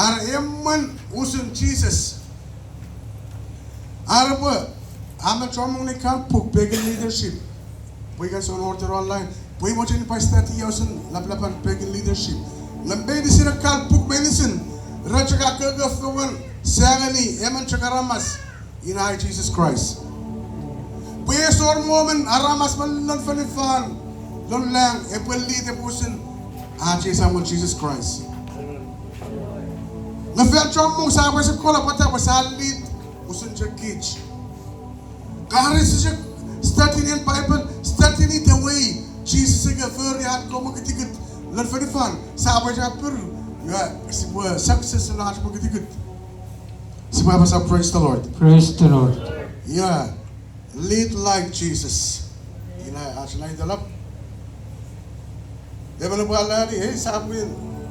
Ar emman usun Jesus. Araba, I'm a tromong kan puk pagan leadership. We can son order online. We watch any pastati yosun laplapan pagan leadership. Lambe di sira kal puk medicine. Rachaka kaga fuwan sangani eman chakaramas in I Jesus Christ. We sor moment aramas man non fanifan. Don't lang epel lead the person. Jesus Christ. Na fel tromong sa sa kola pata pasalit usun chakich. Kaharis siya starting in Bible, starting it the way Jesus siya very hard ko magkatigat. Lan fanifan sabi siya pero success na ako magkatigat. Si Papa sa praise the Lord. Praise the Lord. Yeah, lead like Jesus. Ina actually the love. They will already hey sabi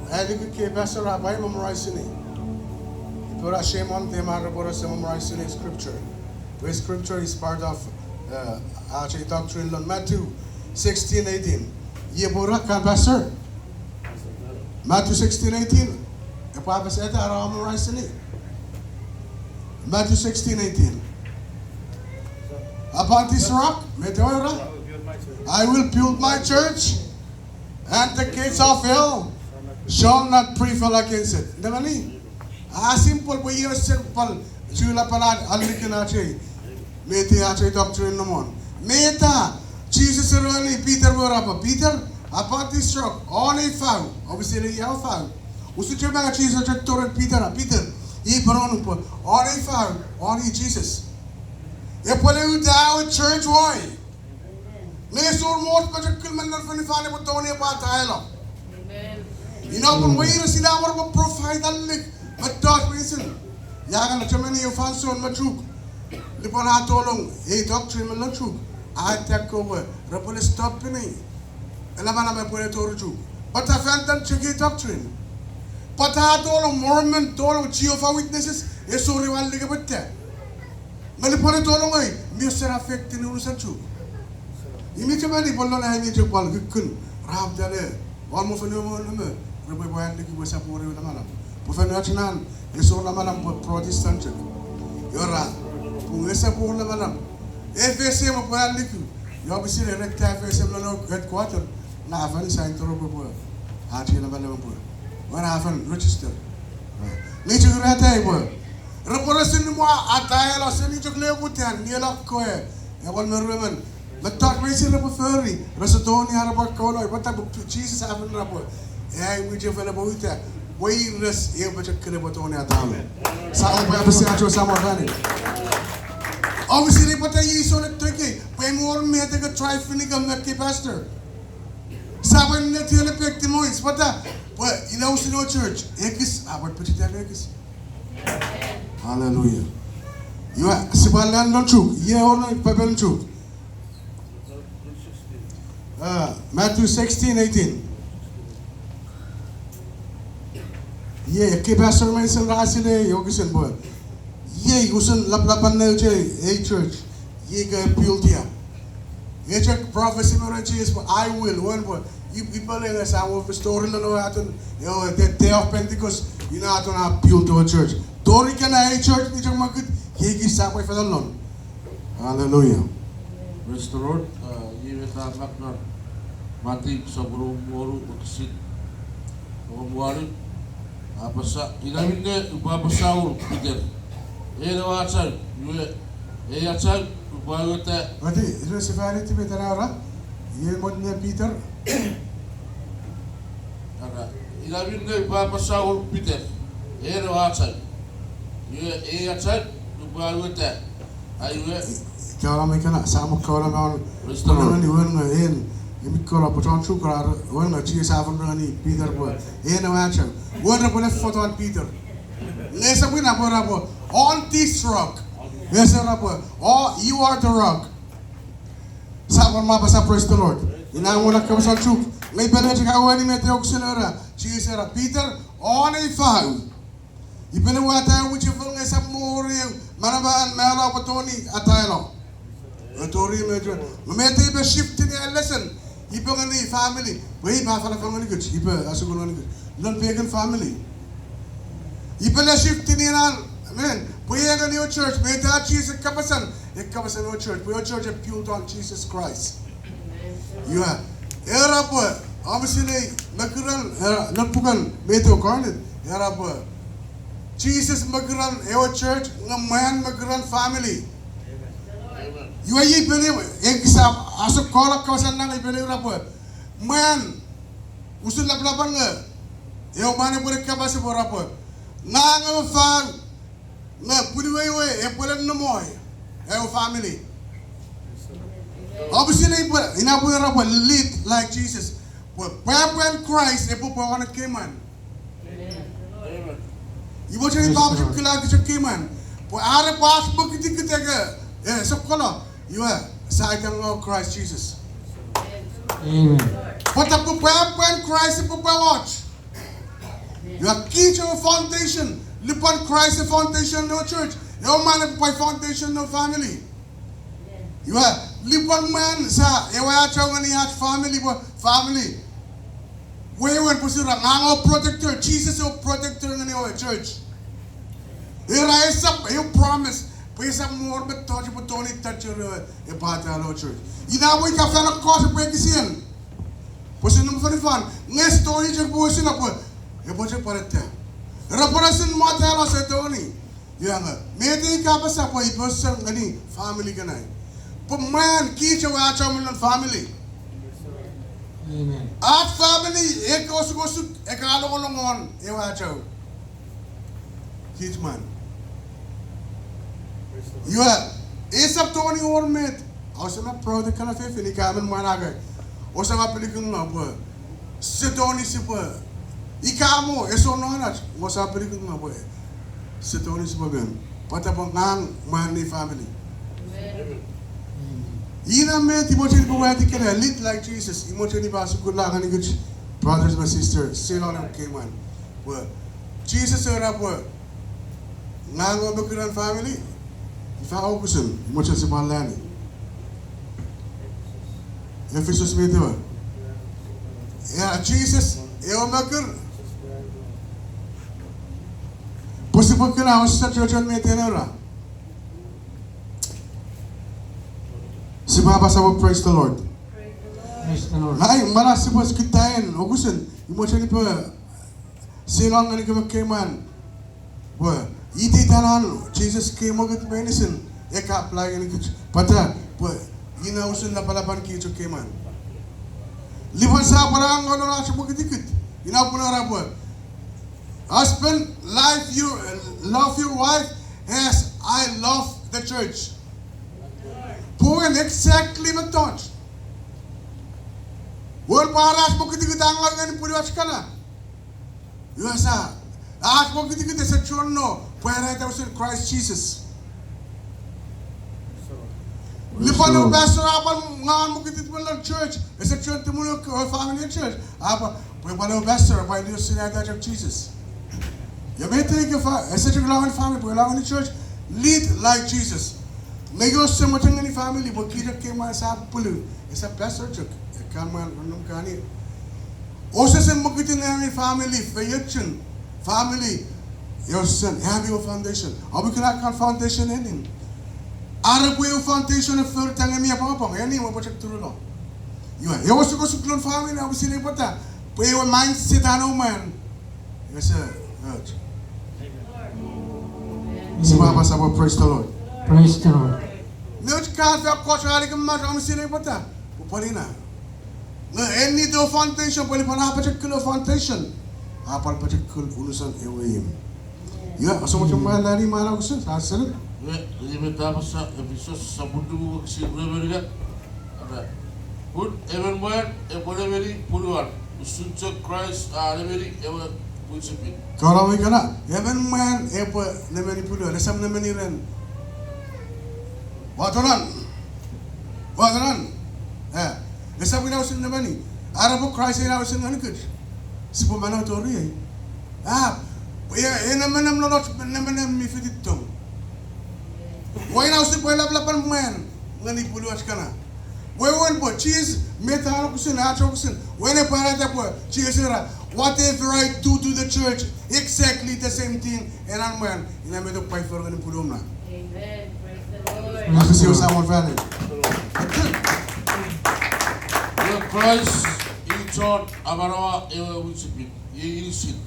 I think ke pastor rabbi memorize ni. Tora shame on them are about us memorizing scripture. Where scripture is part of actually doctrine on Matthew 16:18. Ye bora kan pastor. Matthew 16:18. E Papa sa ita ara memorize ni. Matthew 16:18. Upon this rock, I will build my church, and the gates of hell shall not prevail against it. Ndamani? Simple po yun simple. Sila pala alikin natin. Mete natin doctrine naman. Meta Jesus really Peter berapa? Peter upon this rock only found. Obviously he found. Usu cuma Jesus turun Peter. Peter. He beron po. Only found. Only Jesus. E pole down church why? Lesor mort pa cakil manan fanifane po tawani pa tayo. Amen. Inaw way na sila mo profile alik. Madot reason. Yagan na chamani yung fanson matruk. Lipon hatolong. Hey doctrine matruk. Atak ko rapole stop pinay. Alaman naman po na toruju. Patafantan chiki doctrine. Patatolong Mormon tolong Jehovah Witnesses. Esori wali ka batte. Malipon na tolong ay. Mister affect ni urusan chu. Imi chamani bollo na hindi chuk bal gukun. Rab dale. Wal mo fano mo naman. Raboy bayan lagi wasa pore na malam. Bukan nacional, eso la malam protestant. Yora, pungesa por la malam. FSM mo pala liku. Yo bisi recta FSM la no headquarter. Na afan sa intro po. Ati na malam po. Wana afan register. Ni chura tay po. Reportation mo atay la sa ni chukle butian ni la ko e. Ya wal meruman. Latak may sila po ferry. Rasatoni harap ko lo. Ibata Jesus afan na po. Eh we je fela po ita. Wireless eu baca kena betul ni atau sama apa siapa sama kan obviously pata Yesus nak terke pemor me ada ke try fini gambar ke pastor sama ni tiada pektimoi pata in our church ekis apa petita ekis hallelujah you sebalan loncu ye orang pebel loncu Matthew 16:18 Ye ke pastor mai sen rasile yogisan boy. Ye usun lap-lapan na je church. Ye ga piltia. Ye check prophecy mo is I will one boy. You people in us our story no aton the day of Pentecost you know aton a build to a church. Tori kana church ni jang magit ye gi sa ko fadalon. Hallelujah. Praise the Lord. Ye ta makna mati sobro moru uksit. Omwari apa sa ilamin de upapasau Peter. Era wacha yue acha upagota. Mati itu sebenarnya tipe tanara. Ye modnya Peter. Ara ilamin de upapasau Peter. Era wacha yue acha upagota. Ayue kalau mereka nak sama kalau orang ni orang Imi kalau potong cukar, orang nak cakap sahaja orang ni Peter buat. Na macam, orang nak boleh foto Peter. Lesa pun apa apa. On this rock, lesa apa? Oh, you are the rock. Sahaja mapa sa praise the Lord. Ina mo nak kau cuk. Lei pada cakap awak ni mete oksenora. Cakap Peter, on a file. Ibu ni wata uji fung lesa mori. Mana bahan mela potoni ataylo. Tori mejo. Mete ibu shift ni lesson. Ibu ngani family, wei ba fala family good. Ibu asukulan good. Non pagan family. Ipala shift ni nan. Amen. Puya nga niyo church. May ta Jesus kapasan. Kapasan niyo church. Puya church is built on Jesus Christ. Yeah. Era po. Obviously, nagkaroon, nagpukan, may ito, Carnet. Era po. Jesus magkaroon, ewa church, nga man magkaroon family. Yung ay ipinip, yung kisap, asok kolak kawasan nang ipinip na po. Man, usun laplapan nga. Ewa mani po rin kapasi po rapo. Nga mafag, nga puliway-way, e pulang namoy. Ewa family. Obviously, inapo na rapo, lead like Jesus. When Christ, e po po ako nagkiman. Ibo siya ni Papa siya kilagi siya kiman. Po are pas magkiti-kiti ka. So kono, iwa, sa ikang Christ Jesus. Amen. But when Christ po po watch. You are key to a foundation. Lipan Christ a foundation no church. Yung man po foundation no family. You are lipan man sa ewa chow nga niya family po family. Wewen po sila nga protector. Jesus yung protector nga niya church. Ira yung promise. Pwesa more but touch po toni touch yung ipata lo church. Inawoy ka fa ng kosa po kisiyan. Po sila mo fan. Nga story siya po sila po. Po siya parete. Raporasin mo talo sa toni. Yung nga. Mete ka pa sa po iposan gani family ka na. Po man kicha wa acha mo ng family. Amen. At family, ekosugosug, ekalong-longon, ewacho. Hitman. You are, isap to ni ormet. Asa na proud ka na fefe, ni kaman managay. O sa nga pelikong nga po. Si Tony si po. Ikamo, eso no anak. O sa pelikong nga po. Si Tony si po ben. Patapang ngang man ni family. Ina me timoche ni buwati kena lit like Jesus. Imoche ni basu kula kani good brothers and sisters. Still on him came on. Well, Jesus era po. Nango background family. Ifa okusun. Imoche si balani. Ephesus me to. Yeah, Jesus. Eo makar. Possible kena hosta church on me tenora. Si Baba sa praise the Lord. Praise the Lord. Ay, malas si Bos kitain. Ogusin, emotion ni pa. Silang nga ni kamakiman. Ba, iti tanan, Jesus came agad medicine. Eka apply ni pata. Ba, inausun na palaban ki cho keman. Liban sa parang ano na siya magdikit. Inapo na rabo. Husband, love your wife as I love the church. Puan exactly matouch. Wal paras mo kiti kita angang ni puliwas kana. Yuasa. As mo kiti kita sa chorno. Puan ito sa Christ Jesus. Lipan ng pastor apan ngan mo kiti ng church. Sa church tumulo ko family church. Apa puan ng pastor pa ito sinada of Jesus. Yabete ka fa sa church lang family puan lang ni church lead like Jesus. Negos sa macam ni family, bukira ke masa pulu, esa pastor cuk, kaman unum kani. Osa sa makitin ni family, fayaction, family, your son, have your foundation. Abi kena kan foundation enin. Arab yung foundation of third tanga miya pangapang, yani mo pachak turulo. Yo was ko suklon family, abi sila pata. Puyo mindset ano man. Yes sir. Si Baba sa praise the Lord. Praise the Lord. Nut ka fa ko sa aling mas am sila pata. Upali na. Na any do foundation pali pana particular foundation. Apal particular unusan ewem. Ya, asa mo chuma lari mara usun asal. Ini betapa sa episode sabudu si berbeda. Ada. Pun even more boleh beri puluhan. Usunca Christ ada beri ever puisipin. Kalau mereka nak, even man apa namanya puluhan, lesam namanya ren. Watoran. Lesam kita usun namanya. Arabu Christ ina usun mana kud? Siapa mana tu orang? Ya, nama lorot nama mifiditong. Why now si pwela blapan man ngani puluhan sekarang. Wewen po cheese meta kusin acho kusin. Wene para ta po cheese ra. whatever I do to the church, exactly the same thing. And I'm when, and I'm going to pray for the Pudum. Amen. Praise the Lord. Aku siya sa mga family. Your Christ in church abarawa ewa worshiping. Ye isin.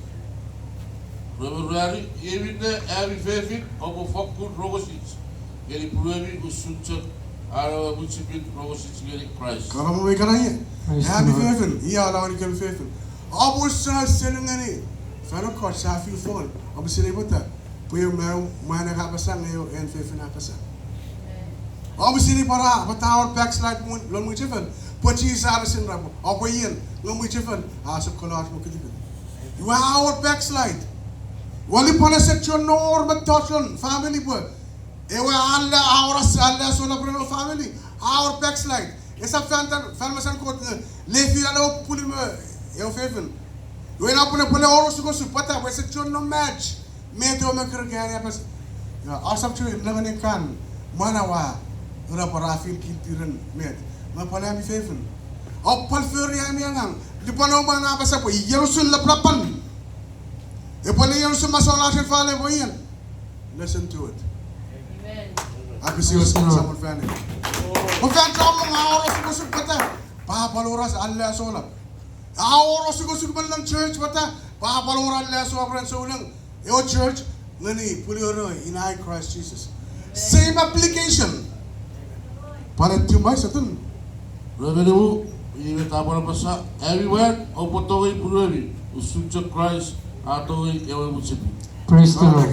Reverend even the every faith of a fakut rogosis. Geri pruebi usunchak ara worshiping rogosis geri Christ. Kalau mau ikan aja, Praise happy the Lord. faithful. Iya lawan ikan faithful. Abu sa seneng ni. Fano kau sa feel phone. Abu sini betul. Puyo mau mana kapasang ngayon and faithful napasang. Abu sini para patawar backslide mo lon mo chifan. Pati sa arasin ramo. Abu yan lon mo chifan. Asap kolas mo kiti. You are our backslide. Wali pala section nor matosyon family po. Ewa Allah auras Allah so na preno family. Our backslide. Esa fantan farmasan ko lefi ala puli mo eu faithful. You na pula pula oros ko su pata wa section no match. Meto makragaya pas. Ya asap chu nangane kan manawa. Ora para fil kiltiran met. Ma pala mi faithful. Opal furi ami angang. Di pano mana apa sa po. Yerusul laplapan. E pala Yerusul masola sa fale po yan. Listen to it. Amen. Aku siya sa mga family. O fan sa mga oras ko su pata. Papaloras Allah solap. Oras ko su ng church pata. Papaloras Allah so apran so lang. Your church ngani pulioro in I Christ Jesus. Same application. Para tumay sa tun. Reverend ini tabara pasa everywhere opotoy pruebi usunchak Christ atoy ewa worshiping. Praise the Lord.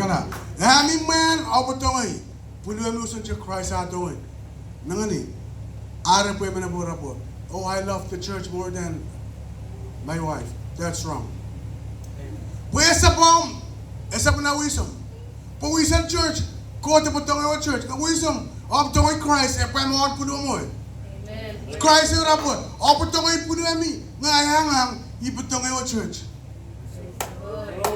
Any man opotoy pulioro usunchak Christ atoy. Nangani ara po man abora po. Oh, I love the church more than my wife. That's wrong. Pues sa pom, esa po na wisdom. Po wisdom church, ko te potong church. Na wisdom, opotoy Christ e pa mo pulo mo. Amen. Christ yung rapor. O putongay po nami. Ngayangang iputongay o church.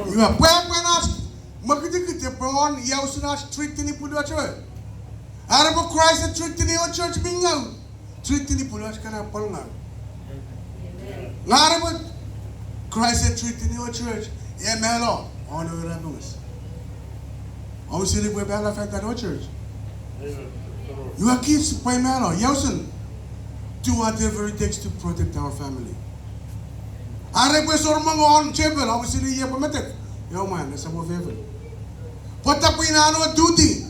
Iba. Pwede nas. Magkita-kita po. Iyaw sinas. Treat ni po na church. Ara po Christ na treat ni o church. Mingaw. Treat ni po na ka na palungan. Amen. Ara po Christ na treat ni o church. E melo. Ano yung rabungas. O sili po yung fenta o church. You are kids po yung melo. Iyaw sin. Do whatever it takes to protect our family. Are pues ormang on chapel, obviously yeah permitted. Yo man, that's our favorite. Pata po inaano duty.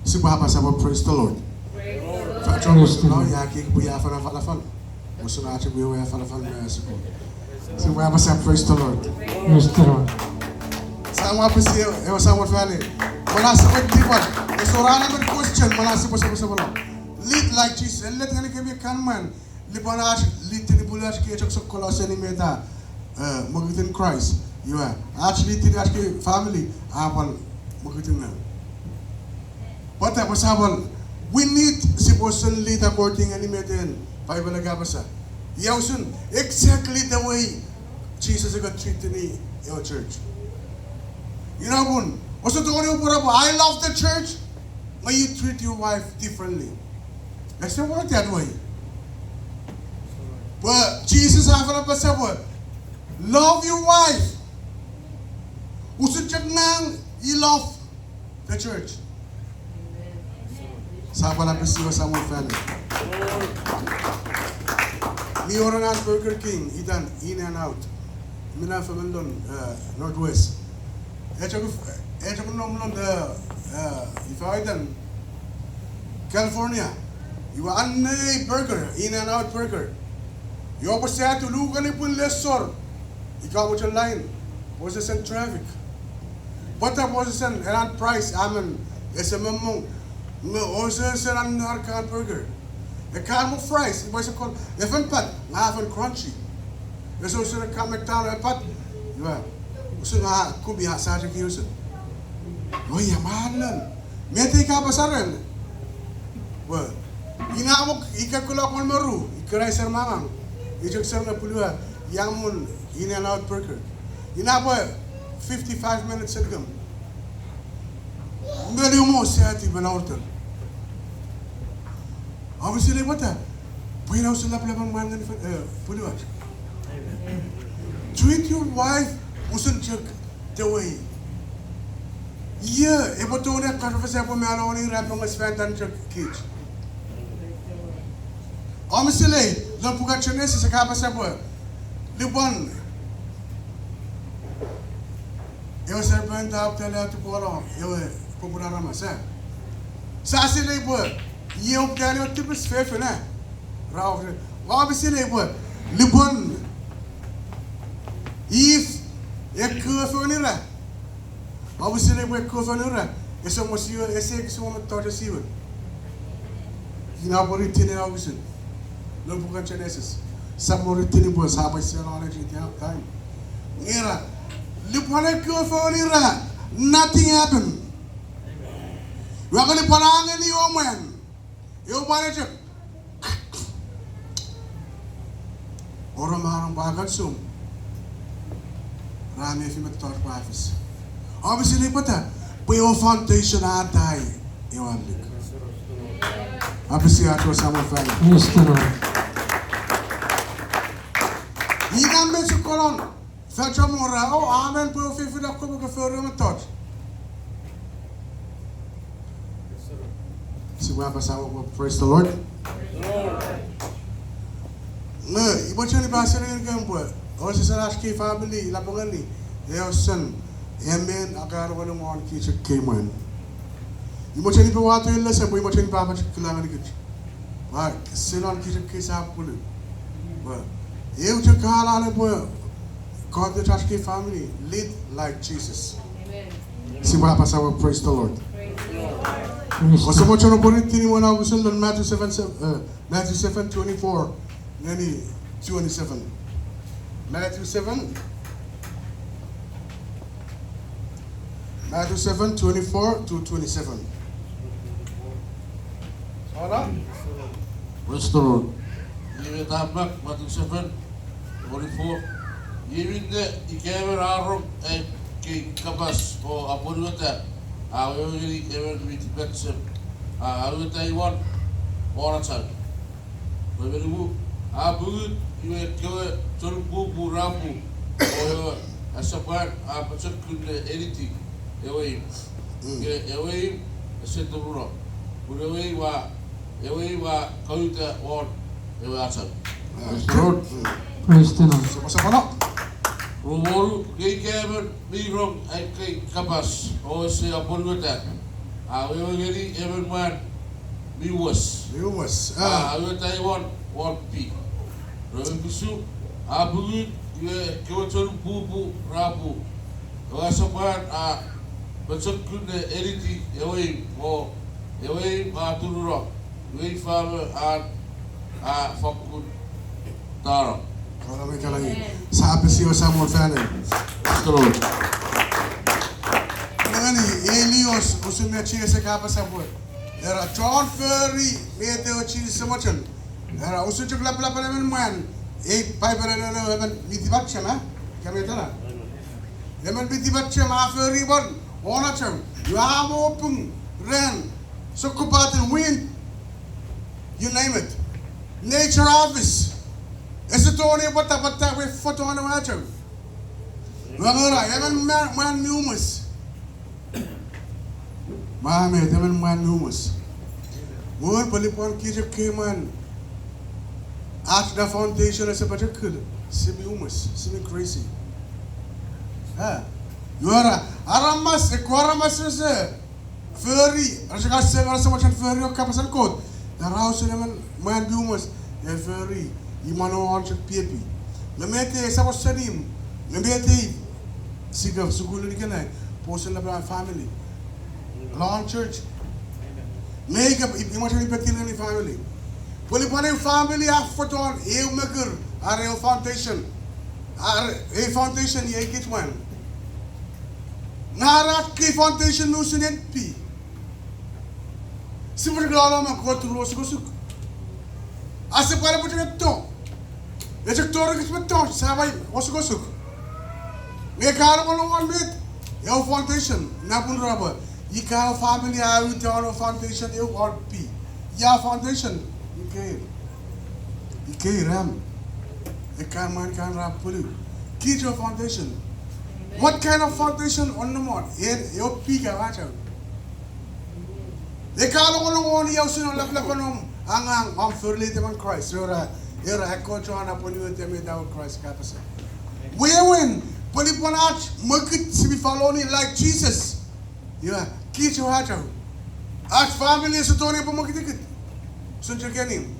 Si Papa sa praise the Lord. Praise the Lord. Pacho mo no yaki po ya fana falafal. Muso na ache po ya falafal na sa ko. Si Papa sa praise the Lord. Praise the Lord. Sa mga pisi e sa mga family. Wala sa people. Sorana med question malasi po sa wala. Lead like Jesus. Let ngani kami kanman. Libanaj lead ni bulaj ki chok sok kolose ni meta. Magitin Christ. You are. Actually tini aski family apal magitin na. Pata pasabal. We need si person lead according ani meten. Bible gabasa. Yausun exactly the way Jesus got treated ni your church. You know bun. Also to I love the church. May you treat your wife differently. That's not work that way. But Jesus have a pasabot. Love your wife. Usut nang you love the church. Sapa na pesiwa sa mga family. Mi orang at Burger King, idan in and out. Mina from London, Northwest. Eto ko nomlon if I done California, you are a burger, in and out burger. You always say to look on it with less sort. You got what your line was this in traffic. But that was an price. I mean, it's a memo. Also, it's an American burger. The caramel fries, it was called the fun pat, half and crunchy. There's also a McDonald's pat. You are. So, could be a Saturday Houston. Oh, yeah, man. Mete ka basaran. Well, inawag ikakula ko maru, ikaray sir mamang. Ijok sir na puluha, yamun in and out burger. Inabo 55 minutes agam. Mbele mo sa ati banawtan. Obviously bata. Pwede na sila pala bang man ganun, pwede ba? Treat your wife usun chuk the way. Yeah, ibo to na kasi po may alaw ni rap ng sventan chuk kids. Sila, lang pukat siya nesi sa kapasa po. Libon. Eu serpente a tela tu polo. Eu popular ramasa. Sa sila po. Eu dali o tipos fefe na. Rao. Sila po. Libon. If curve nila. Sila po curve nila. Eso mo siyo, ese que sumo toja siyo. Ginabori tini augusin. Lang pukat siya nesis. Sa moritini po sabay siya na time. Ngira. Lipane curve nothing happened. We're going to put on any woman. You want to Ora marang bagat sum. Rami fi mat tor pafis. Obviously pata, puyo foundation atay. Iwan lik. Apisi ato sa mo fay. Praise the Lord. Inambe su kolon. Fetcha mora. Oh, amen. Puyo fi fi lakko mo kafero mo tot. Si wapa sa mo praise the Lord. Ibo siya ni Pastor ng gambo. O sa Sarashki family, labangan ni. Yung son, amen, akaro ko ng mga kitchen kayman. Ibo siya ni Pawato yung lasa, ibo siya ni Papa siya kailangan ni kitchen. Sinon kitchen kay sa pulo. Yung siya kahalala po, God the Sarashki family, lead like Jesus. Amen. Si Papa sa praise the Lord. Praise the Lord. Praise O the sa mo siya na po rin tiniwan ako sa Matthew 7:24. Nani 27. Matthew 7. Matthew 7:24 to 27. Hold Praise the Lord. Yemin tapak Matthew 7:24. Yemin de ikever arrom ke kabas o apurwata. Aweri ever with betsem. Aweta iwan orasan. Beberu abu iwe kewe tolbu rabu o asapan apacak kunde editi ewe ewe setuburo ewe wa kauta on ewe asan. Praise the Lord. Praise the Lord. Sama-sama no. Rumor kay kever mirong ay kay kabas o se apurwata. Awe geli everyone viewers. Viewers. Awe Taiwan one P. Rawi bisu abugun ye kewatul bubu rabu. Wasapan bacot kunde editi ewe mo ewe tururo. We father fakun taro. Kalau mereka lagi. Sabi siya sa mga fan. Lord. Nani Elios usume chiya sa kapa sa buhay. Era John Ferry meteo chiya sa machan. Era usu chuk lap naman man. Pai para na naman bitibat siya na. Kami ito na. Naman bitibat siya mga Ferry bon. Ona siya. You have open ren. Sukupatin wind. You name it. Nature office. Ito ni bata we foto na macho. Wangora, yaman man numus. Mame, yaman man numus. Mohon palipon kijak keman. At the foundation as a particular. Simi umus, simi crazy. Yora, aramas, ekwaramas is furry. Rasaka several so much furry o kapasan coat. The house yaman man numus. Furry. Imano onchak pipi. Lamete sa wasanim. Lamete sigaw sugulun ni kanay. Posa na ba family. Long church. Make up imano ni petil ni family. Puli pa yung family after on eu maker are foundation. Are a foundation ye kit man. Narat ki foundation no sunet pi. Simple gala ma ko tu ros gusuk. Ase para puti to. Ejek tora kis beto sabay osgosuk. Me karo ko long mit. Eu foundation na pun raba. Ika family ayu tano foundation eu or pi. Ya foundation you came. Ike ram. Ikan man kan rap pulu. Keep your foundation. Amen. What kind of foundation on the mod? Your peak watch out. They call on you soon left angang on fully them Christ. You're a coach on upon you and without Christ capacity. We win. Put it on arch, make it to be following like Jesus. Yeah, keep your heart out. Arch family is a Tony Pomokit. So you get him.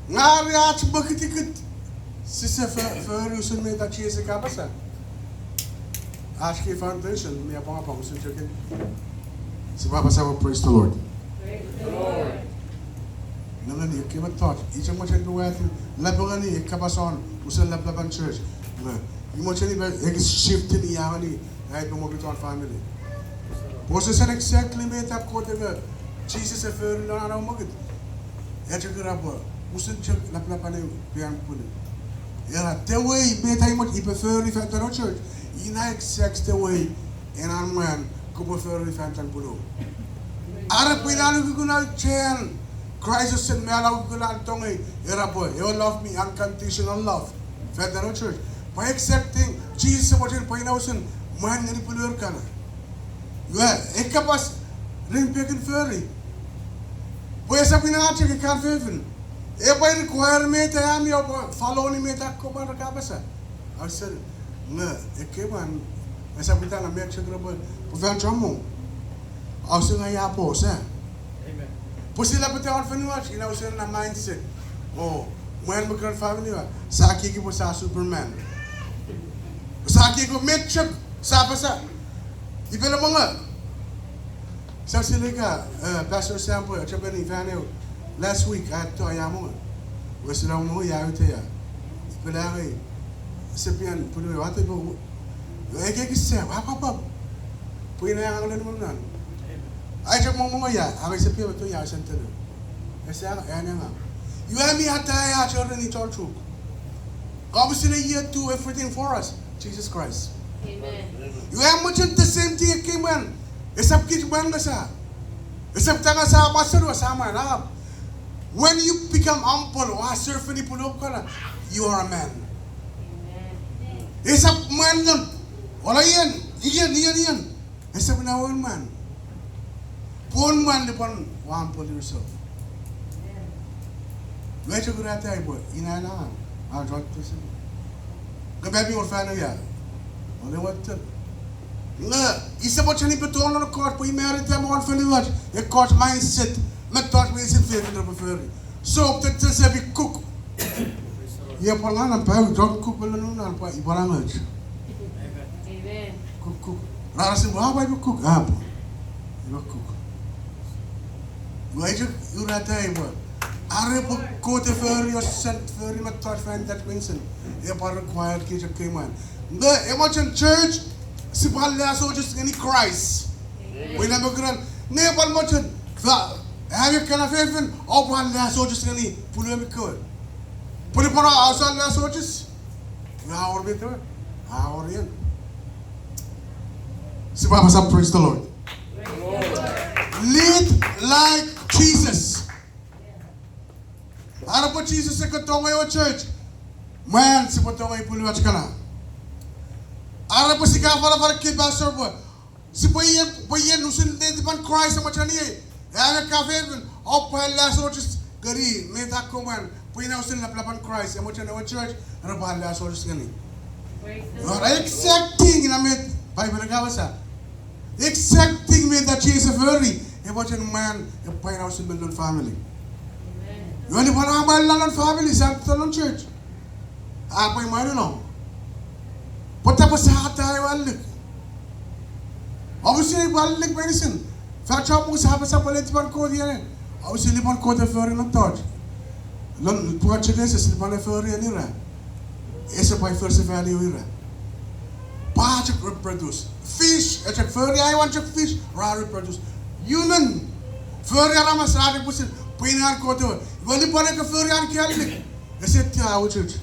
Ngari arch bucket. Sister for you soon made that she is a capacity. Arch foundation, me upon a so you can. So Papa said, praise the Lord. Praise the Lord. Nalani, you came and taught. Each of much into where Laborani, Cabason, who said Laban Church. You much any shift in the Yamani, I don't want to family. Was this an exactly made up whatever Jesus a fair in our market? Edgegrabber, Musin Church, Lapapane, Pian Puni. Yeah, the way made I much prefer if at the church. United sex the way, and I'm man, go prefer if at and Pulu. Arab Pinal Chen. Christ said, Mela Gulan Tongue, Eraboy, you love me, unconditional love. Federal Church. By accepting Jesus, what you're pointing out, man, any Pulur Kana. You are a capas, ring pick and furry. Where's up in Archie, you can't favor. Everybody require me to am your following me that Copa Cabasa. I said, no, a came on as I began a make sugar about Jomo. I was saying, I appose, eh? Pusila pati orphan watch, you know, in a mindset. Oh, when my grandfather Saki was a Superman. Saki go make chip, Sapasa. You better monga. Sasilika, Pastor Sample, Chabani Vanel. Last week I had to Ayamu. Was no more Yahutia. Pelari, Sipian, Pulu, what to go. I get yourself, Papa. Put in a hundred. I just want more. I was a people to Yash and tell you. I said, you and me had to children in church. Obviously, a year to everything for us. Jesus Christ. Amen. You have much of the same thing came when. Except kids Bangasa. Except Tagasa, Master was Sama. When you become ample or surf any Pulokana, you are a man. Amen. Except man, or Ian. Except now, old man. One man upon one pull yourself. Where to go at that boy? In an hour. I'll drop to see. Go back your family. Only what to. No, it's about any baton on a court. We married them all for the watch. A court mindset. Not thought we is in favor of preferring. So that just every cook. Yeah, Palana, don't cook alone and put Ibaramage. Amen. Cook. Rasim, how about you cook? Apple. You cook. You are a table. I report go to very sent very much thought find that Vincent. A required kitchen came on. The Emotion Church, Sipala soldiers in Christ. We never grant never much. Have you kind of even or one last soldiers in the Pulemico? Put it on outside last soldiers. How are we doing? How are you? Sipapa, praise the Lord. Lead like Jesus. Ano po Jesus sa katonga yung church? Man, si katonga yung puliwat ka na. Ano po si kapala para kay pastor po? Si po yan, usin din pan Christ sa machan niya. Ano ka favorite? O pa last soldiers gari, may tako man. Po yan usin laplapan Christ sa machan yung church. Ano pa last soldiers gani? Exact thing na may Bible nagawa sa. Exact thing with that Jesus very. E machan man, yung pa yan usin ng family. You only want to have a family, Santo Church. Apa yang mana no? Pata pasal tayo balik. Obviously balik medicine. Faccia mo sa sa palit par ko diyan. Obviously par ko the furry not touch. Lon tuwa chines sa par furry ani ra. Esa by first value ira. Pa check reproduce. Fish, check furry I want check fish, ra reproduce. Human furry ara mas ra reproduce. Pinar ko to. Wali pare ka furry an kialik. Kasi tiya church.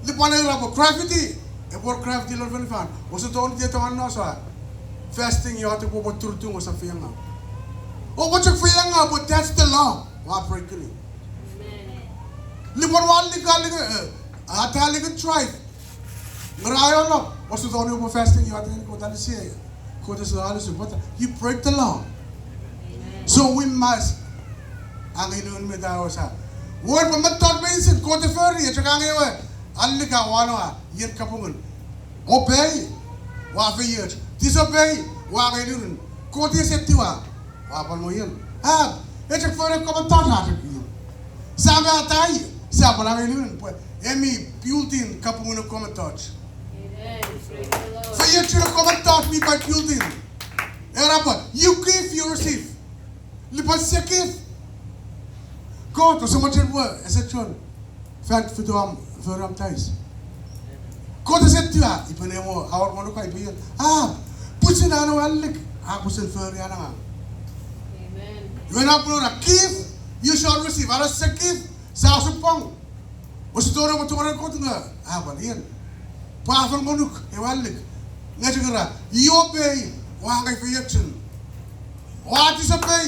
Lipana rapo graffiti. E por graffiti lor ven fan. Oso to on dito an sa. Fasting you have to go turtung o sa fiyanga. O what you fiyanga but that's the law. wa pray kini. Amen. Lipan wa liga ata liga try. Marayo no. Wasu doni upo fasting you atin ko tali siya. Ko tas dali su but you break the law. Amen. So we must ang inuun me daw sa. Word pa matot ba isin ko te ferry at saka ngayon alika wano yen kapungun. Obey wa fiyet. Disobey wa ngayon. Ko te setiwa wa pan mo yen. Et saka ferry ko matot ha. Saga tayo sa pa ngayon. Emi building kapungun ko matot. Amen. Praise the Lord. Fiyet sila ko matot mi by building. Erapa, you give, you receive. Lipan siya give. God, og så måtte jeg være, jeg sætter sådan, fandt for dem tages. God, jeg sætter det her, i på nemo, og hvor du kan i byen. Putin er nu alle, putin før jeg er. Amen. You are not going to give, you shall receive. Ara sa give, sa usapang. Og så står der på tåren godt nga, hvad det er. Pafan monuk, jeg var alle. Næste gara, you obey, og jeg for hjælpen. Og disobey.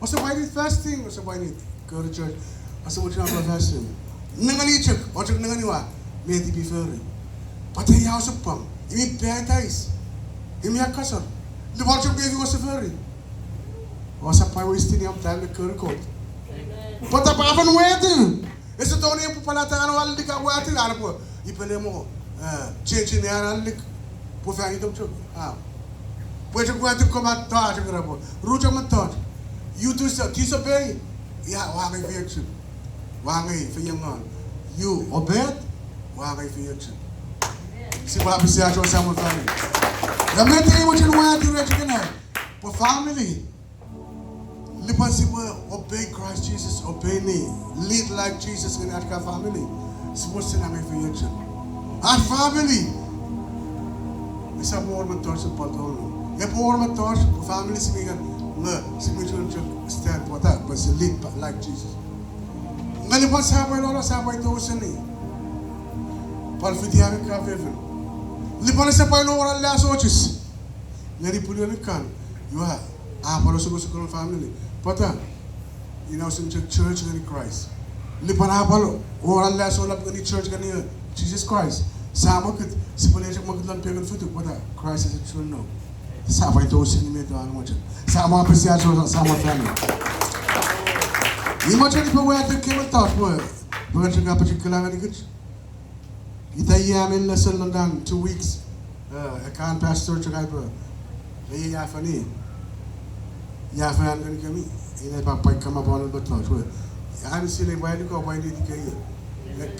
Og så var det fasting, og så var det go to church. Og så var det noget fasting. Nangani chuk, og chuk nangani wa, med de biføre. But jeg har så pam, I min bærdejs, I min kasser. Det var chuk bevi også føre. Og så på wasting om time med køre kort. Amen. But der bare for noget. Jeg så dårlig på palata ano alle ka wa til ano på. I på nemo, change ni alle på færdig dum chuk. Pwede chuk wa til kommer ta chuk rabo. Ruja man ta. You disobey. Ja, wangay virtue. Wangay for young on. You obeyed. Wangay virtue. Si Baba siya cho sa mo family. Gamete mo chino wa dire chikana. For family. Lipan si mo obey Christ Jesus, obey me. Lead like Jesus in that family. Si mo sina may virtue. Our family. Isa mo man to sa patron. E po man to sa family si mga signature stand for that, but to lead like Jesus. Ngayon pa sabay lola sabay doon ni. Palfitihan ka veven. Lipan sa pay lola la sochis. Ngani puliyo ni kan. You ha. Palo sugo family. Pata. You know some church ngani Christ. Lipan palo oral la sola ngani church ngani Jesus Christ. Sama kit si puliyo magdlan pegan futu pata. Christ is a true no. Sabay doon ni medo ano mo dyan. Sama apreciasyon sa sama family. Imo dyan pa wala tayo kimatap mo. Mga siya kapag siya kailangan ikot. Kita yamin lesson lang dan 2 weeks. Akan pastor siya kayo pa. Yafa ni. Yafa yan gani kami. Ina papay kamabawan ba ito. Ano sila yung bayan ko, bayan dito kayo.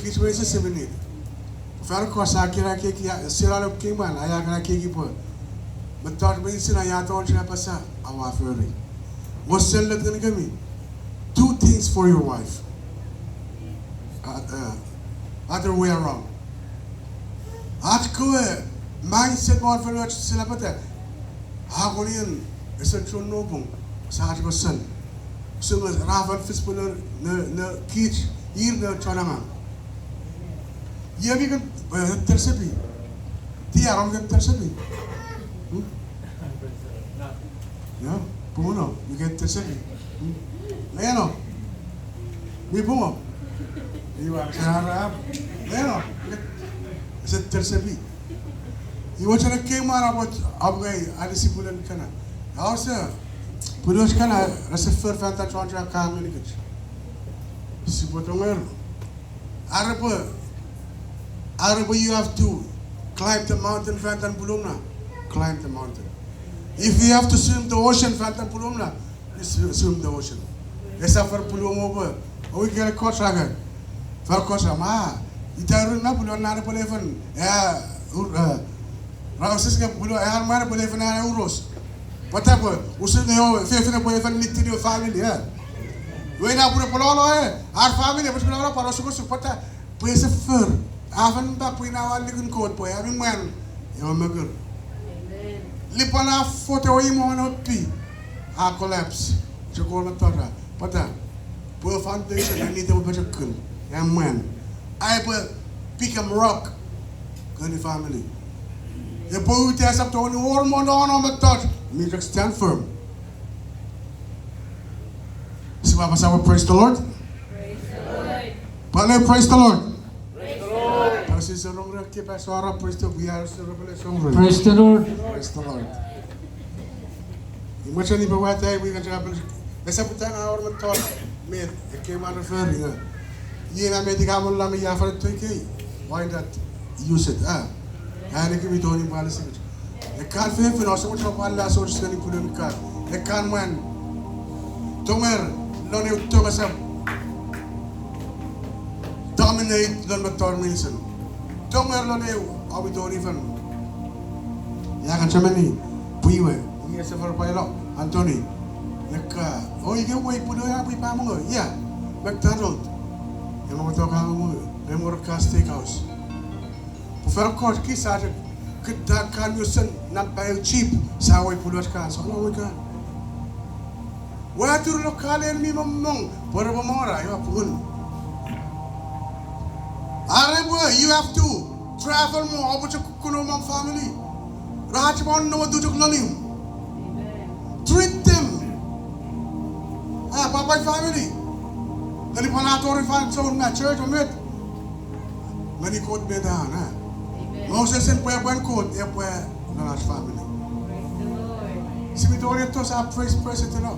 Kisway sa 7 minutes. Pero ko sa akin na kiki, sila lang kiman, ayakan na kiki po. But thought me sin ayaton siya pa sa awa furry. Was select gani kami. 2 things for your wife. Other way around. At ko mindset mo for what sila pata. Ako niyan essential nobong sa ating son. So Ravan Fispo na kich ir na chonanga. Yabi kan tersabi. Tiya ron kan tersabi. Ya, puno, you get tersabi. Leno. Mi puno. Iwa sarap. Leno. Sa tersabi. Iwa chana kemar abgay adisipulan kana. Asa pulos kana rasa fanta choncha kami ni kich. Sipotonger. Arabo you have to climb the mountain fantan pulumna. Climb the mountain. If you have to swim the ocean fantan pulumna, you swim the ocean. Esa far pulumo ba. O ikere kosaga. Far kosama. Itaru na pulon na pulefan. Rausis ka pulo ayar mana pulefan na euros. Pata po, usun yo fefina pulefan litti yo family ha. Wena pura pololo our family pas pulolo para suko supata. Pues fer. Afan ba puinawan likun kot po aming man. Yo magur. Amen. Lipana foto imo na pi. A collapse. Chokola tora. Pata. Po foundation I need to better kun. Yang man. I will become rock. Good family. The po test up to only one more on the touch. Me just stand firm. Sebab sama praise the Lord. Praise the Lord. Paling praise the Lord. Praise the Lord. Kalau si serong kita pas suara praise the biar serong boleh song. Praise the Lord. Praise the Lord. Macam ni bawa tay, we kan cakap. Esa petang awal mentor, med, keman referring. Ye na med kamu lang ya for to ke. Why not use it? Ani kimi to ni bala sikit. Kan fe fe no so much of Allah so sekali pun kan. Kan man. Tonger lo ne utto masam. Dominate lo mentor minsan. Tonger lo ne awi to ni fan. Ya kan cuma ni. Puiwe. Ni sefer pailo. Anthony. Naka, oh iya way puno ya api pamungo, iya, McDonald, yang mau tahu kamu, Remorka Steakhouse. Pufel kau kisah aja, kita kan yusen nampai cheap, sawai puno kan, so mau kan. Watur lokal yang mi memang, baru memora, ya pun. Are boy, you have to travel more, apa cakap kuno mam family, rahat cuma no duduk nonim, treat them. Papai family. Kali panatori fan so na church omit. Mani kot bedan ha. Moses en puya ban kot e puya na family. Praise the Lord. Si mitori to sa praise praise no.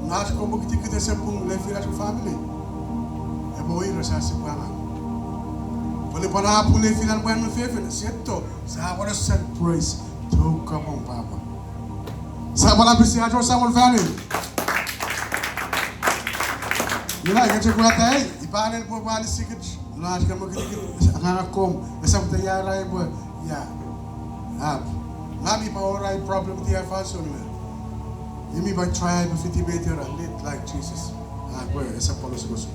Nas ko bukti kita sa pung le fila family. E boy rasa si pana. Pali pana pule fila ban me fefe sieto sa wala sa praise to come on papa. Sa wala bisi ajo sa wal family. Mira, que chegou até aí, e para ele por vale sikit, nós que muito que na com, essa puta ya rai boa, ya. Nabi para rai problem dia fácil né. E me vai try to fit better and live like Jesus. Boa, essa policy gosto.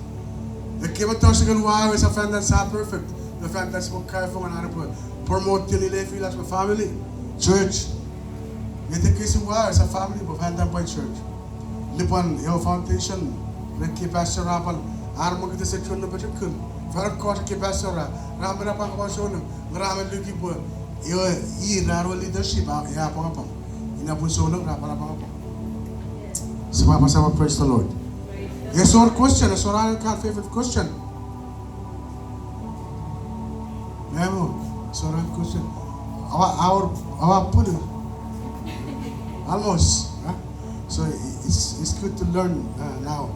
The que vai tosse que luau, essa fan that's perfect. The fan that's what kai for na boa. Promote the life like my family, church. Mete que se luau, essa family, but fan that by church. Lipan, your foundation. Reki pastor rapal armo kita section na bacakun farak kot ke pastor ramera pang passion ramel luki bo yo I raro leadership ya apa ina pun sonong rapal apa sebab sama praise the Lord. Yes or question, yes or our favorite question. Nemo, sorry question. Our put almost. So it's good to learn now.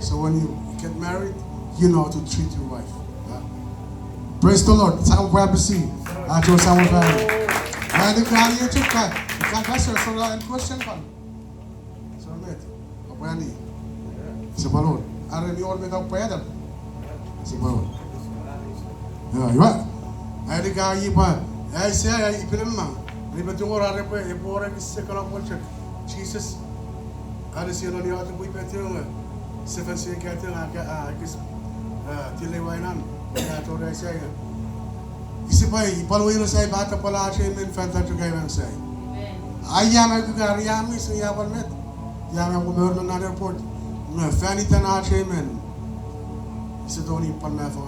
So when you get married, you know how to treat your wife. Praise the Lord. Sama privacy. Ajo sama family. Ada kali itu kan. Kan pastor soalan question kan. Soalan. Apa ni? Sebalon. Ada ni orang minta apa ya? Sebalon. Ya, ya. Ada kali apa? Saya ipilem mah. Ni betul orang apa? Ibu orang kisah kalau macam Jesus. Ada siapa ni orang tu buat betul. Seven say kata kis tilewainan ya tora saya isipai palwiro sai bata pala che men fanta to kai man sai ayam aku gariam is ya balmet ya me ko mer na airport na faniten che men se doni palma fa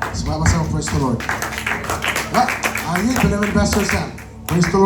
sebabasa praise the Lord ayi benar benar pastor Sam praise the Lord.